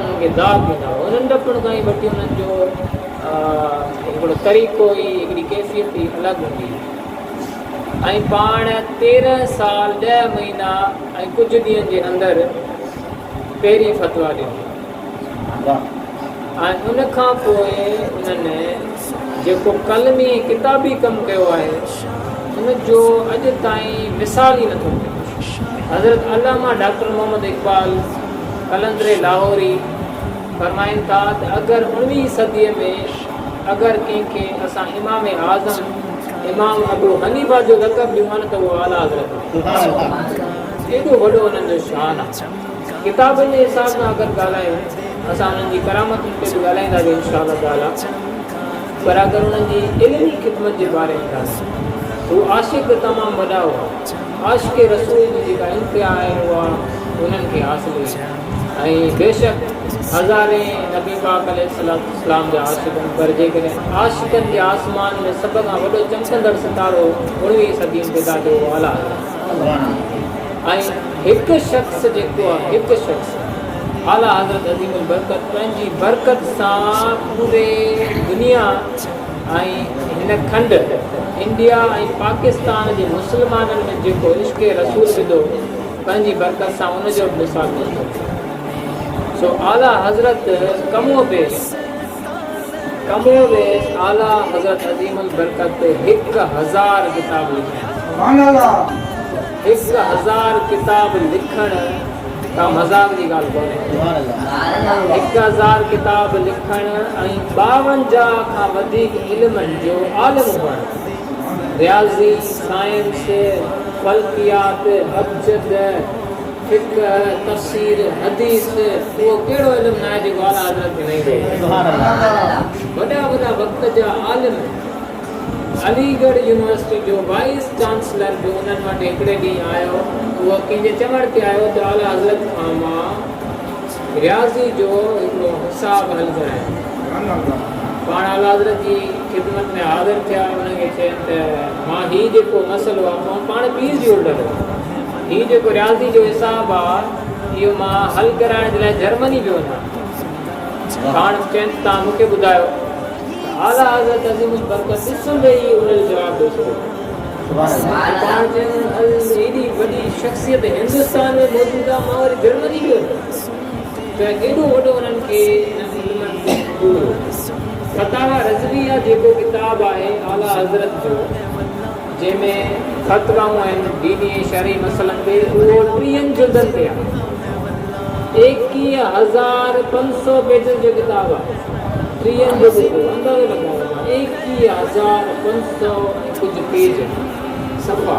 उनखे दाग ॾींदा हुआ। उन्हनि डपण खां ई वठी उन्हनि जो हिकिड़ो तरीक़ो ई हिकिड़ी कैफ़ियत ई अलॻि हूंदी। ऐं पाण 13 साल 10 महीना ऐं कुझु ॾींहंनि जे अंदरि पहिरीं फतवा ॾिनो। ऐं उनखां पोइ उन्हनि जेको कलमी किताबी कमु कयो आहे उनजो अॼु ताईं मिसाल ई नथो थिए। हज़रत अल्लामा डॉक्टर मोहम्मद इक़बाल कलंदरे लाहौरी फरमाइनि था त अगरि 19वीं सदीअ में अगरि कंहिंखे असां इमाम आज़म इमाम अबू हनीफा जो लक़ब ॾियूं त उहो आला हज़रत एॾो वॾो उन्हनि जो शान आहे। किताबनि जे हिसाब सां अगरि ॻाल्हायूं असां उन्हनि जी करामतुनि ते बि ॻाल्हाईंदासीं इंशा अल्लाह ताला। पर अगरि उन्हनि जी इल्मी ख़िदमत जे बारे में ॻाल्हायूं हू आशिक़ तमामु वॾा हुआ। आशिक़ रसूल जी जेका इंतिहा आहे उहा उन्हनि खे हासिलु हुई। ऐं बेशक हज़ारे नबी पाक अलैहिस्सलाम जा आशिक़नि पर जेकॾहिं आशिक़नि जे आसमान में सभ खां वॾो चमकंदड़ सितारो 19वीं सदी में पैदा थियो आला। ऐं हिकु शख़्स जेको आहे हिकु शख़्स आला हज़रत अज़ीमुल बरकत पंहिंजी बरकत सां पूरे दुनिया ऐं हिन खंड इंडिया ऐं पाकिस्तान जे मुस्लमाननि में जेको इश्क़ रसूल विधो पंहिंजी बरकत सां उनजो मिसाल मिलंदो। सो आला हज़रत कमो बेश आला हज़रत अज़ीमुल बरकत 1000 किताब लिखिया। 1000 किताब लिखण का मज़ाक जी ॻाल्हि कोन्हे। 1000 किताब लिखण ऐं 52 खां वधीक इल्मनि जो आलिम हुअण। रियाज़ी, साइंस, फल्कियात, अबजद, फिक़्ह, तफ़सीर, हदीस, उहो कहिड़ो इल्मु न आहे जेको आला हज़रत खे न ईंदो। वॾा वक़्त जा आलिम अलीगढ़ यूनिवर्सिटी जो वाइस चांसलर बि उन्हनि वटि हिकिड़े ॾींहुं आयो। उहो कंहिंजे चवण ते आयो त आला हज़रत खां मां रियाज़ी जो हिकिड़ो हिसाब हल करायां। पाण आला हज़रत जी ख़िदमत में हाज़िर थिया। उनखे चयनि त मां हीउ जेको मसइलो आहे पाण पीर जी ऑर्डर हीउ जेको रियाज़ी जो हिसाब आहे इहो मां हल कराइण जे लाइ जर्मनी पियो वञा। पाण चयनि तव्हां मूंखे ॿुधायो। आला हज़रत अज़ीमुल बरकत ॾिसंदे ई उनजो जवाबु ॾिसो। पाण चयनि एॾी वॾी शख़्सियत हिंदुस्तान में मौजूदु आहे मां वरी जर्मनी पियो त एॾो वॾो उन्हनि खे फतावा रज़विया जेको किताबु आहे आला हज़रत जो जंहिंमें फतवाऊं आहिनि दीनी शरई मसइलनि ते उहो 30 जुल्दनि ते आहे। 21,500 पेजनि जो किताबु आहे। 30 जो अंदाज़ो लॻायो 21,500 कुझु पेज सफ़ा।